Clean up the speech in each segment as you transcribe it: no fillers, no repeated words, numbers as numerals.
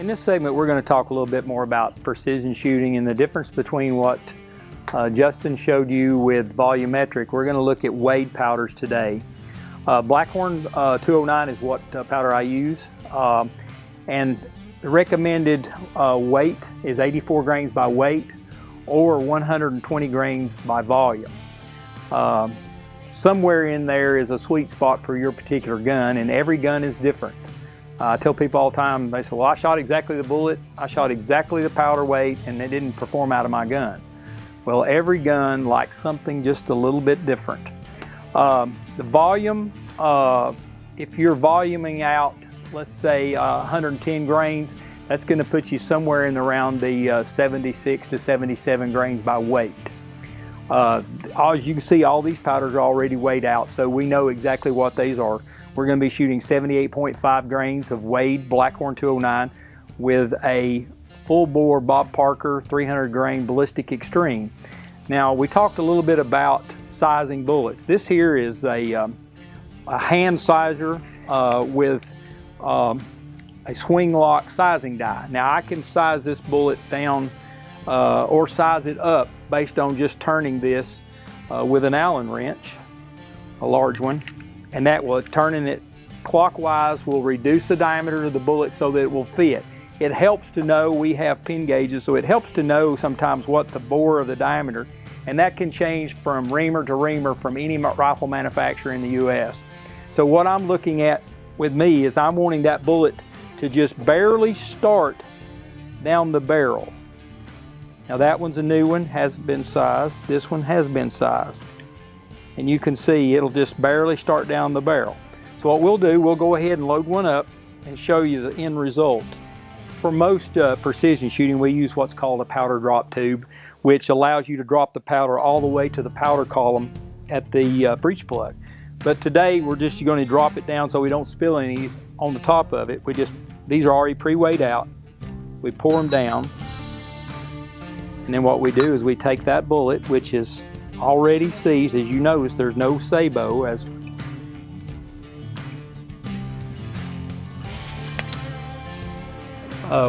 In this segment, we're going to talk a little bit more about precision shooting and the difference between what Justin showed you with volumetric. We're going to look at weighed powders today. Blackhorn 209 is what powder I use, and the recommended weight is 84 grains by weight or 120 grains by volume. Somewhere in there is a sweet spot for your particular gun, and every gun is different. I tell people all the time, they say, well, I shot exactly the bullet, I shot exactly the powder weight, and it didn't perform out of my gun. Well, every gun likes something just a little bit different. The volume, if you're voluming out, let's say 110 grains, that's going to put you somewhere in around the 76 to 77 grains by weight. As you can see, all these powders are already weighed out, so we know exactly what these are. We're going to be shooting 78.5 grains of weighed Blackhorn 209 with a full bore Bob Parker 300 grain ballistic extreme. Now, we talked a little bit about sizing bullets. This here is a hand sizer with a swing lock sizing die. Now, I can size this bullet down or size it up based on just turning this with an Allen wrench, a large one, and that will, turning it clockwise will reduce the diameter of the bullet so that it will fit. It helps to know, we have pin gauges, so it helps to know sometimes what the bore of the diameter, and that can change from reamer to reamer from any rifle manufacturer in the US. So what I'm looking at with me is I'm wanting that bullet to just barely start down the barrel. Now that one's a new one, hasn't been sized. This one has been sized. And you can see it'll just barely start down the barrel. So what we'll do, we'll go ahead and load one up and show you the end result. For most precision shooting, we use what's called a powder drop tube, which allows you to drop the powder all the way to the powder column at the breech plug. But today we're just going to drop it down so we don't spill any on the top of it. These are already pre-weighed out. We pour them down, and then what we do is we take that bullet, which is already seized. As you notice, there's no sabot.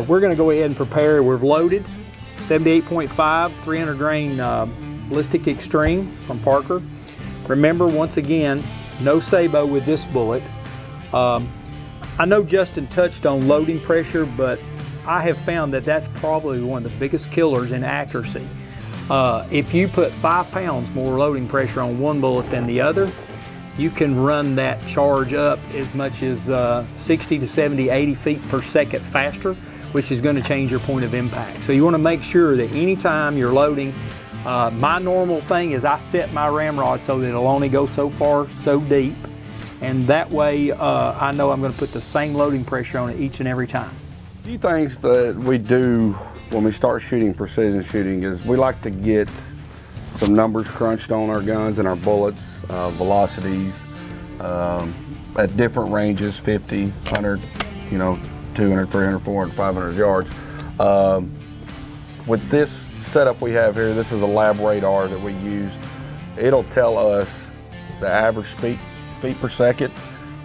We're going to go ahead and prepare. We've loaded 78.5 300 grain ballistic extreme from Parker. Remember, once again, no sabot with this bullet. I know Justin touched on loading pressure, but I have found that that's probably one of the biggest killers in accuracy. If you put 5 pounds more loading pressure on one bullet than the other, you can run that charge up as much as 60 to 70, 80 feet per second faster, which is going to change your point of impact. So you want to make sure that anytime you're loading, my normal thing is I set my ramrod so that it'll only go so far, so deep, and that way I know I'm going to put the same loading pressure on it each and every time. A few things that we do when we start shooting precision shooting is we like to get some numbers crunched on our guns and our bullets, velocities at different ranges, 50, 100, 200, 300, 400, 500 yards. With this setup we have here, this is a lab radar that we use. It'll tell us the average feet per second,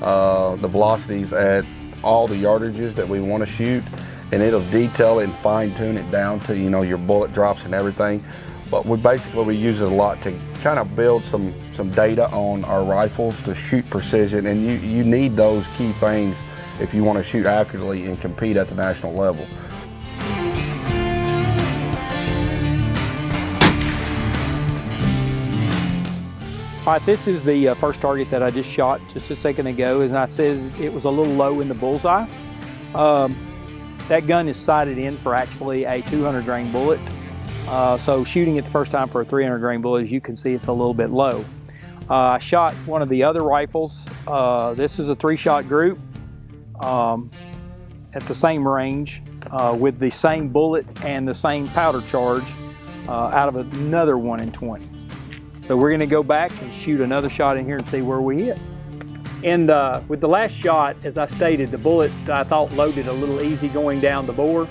the velocities at all the yardages that we want to shoot, and it'll detail it and fine tune it down to your bullet drops and everything. But we use it a lot to kind of build some data on our rifles to shoot precision, and you need those key things if you want to shoot accurately and compete at the national level. All right, this is the first target that I just shot just a second ago, and I said it was a little low in the bullseye. That gun is sighted in for actually a 200 grain bullet. So shooting it the first time for a 300 grain bullet, as you can see, it's a little bit low. I shot one of the other rifles. This is a 3-shot group at the same range with the same bullet and the same powder charge out of another 1 in 20. So we're going to go back and shoot another shot in here and see where we hit. And with the last shot, as I stated, the bullet I thought loaded a little easy going down the bore.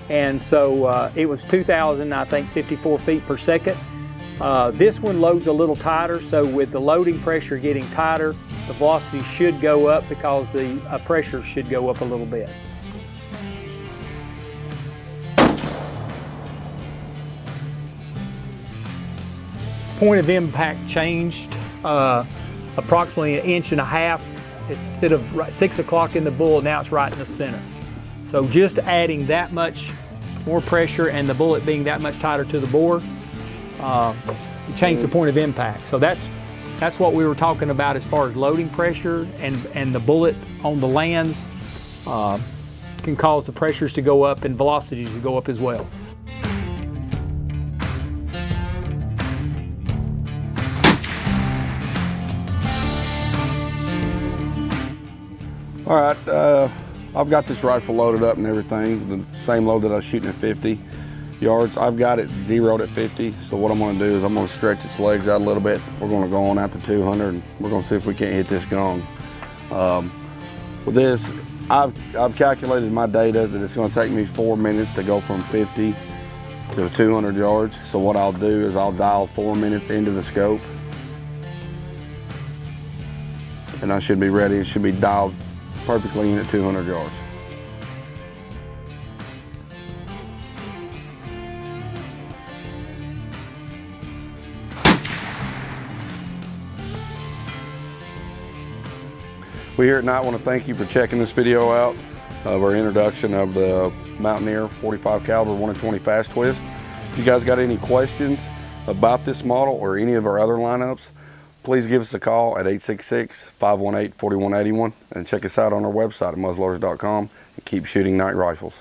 And so it was 2,054 feet per second. This one loads a little tighter, so with the loading pressure getting tighter, the velocity should go up because the pressure should go up a little bit. point of impact changed approximately 1.5 inches. Instead of 6 o'clock in the bullet, now it's right in the center. So just adding that much more pressure and the bullet being that much tighter to the bore, it changed the point of impact. So that's what we were talking about as far as loading pressure, and the bullet on the lands can cause the pressures to go up and velocities to go up as well. All right, I've got this rifle loaded up and everything, the same load that I was shooting at 50 yards. I've got it zeroed at 50, so what I'm gonna do is I'm gonna stretch its legs out a little bit. We're gonna go on out to 200, and we're gonna see if we can't hit this gong. With this, I've calculated my data that it's gonna take me 4 minutes to go from 50 to 200 yards. So what I'll do is I'll dial 4 minutes into the scope, and I should be ready. It should be dialed perfectly in at 200 yards. We here at Night want to thank you for checking this video out of our introduction of the Mountaineer 45 caliber 1-20 fast twist. If you guys got any questions about this model or any of our other lineups, please give us a call at 866-518-4181 and check us out on our website at muzzleloaders.com, and keep shooting night rifles.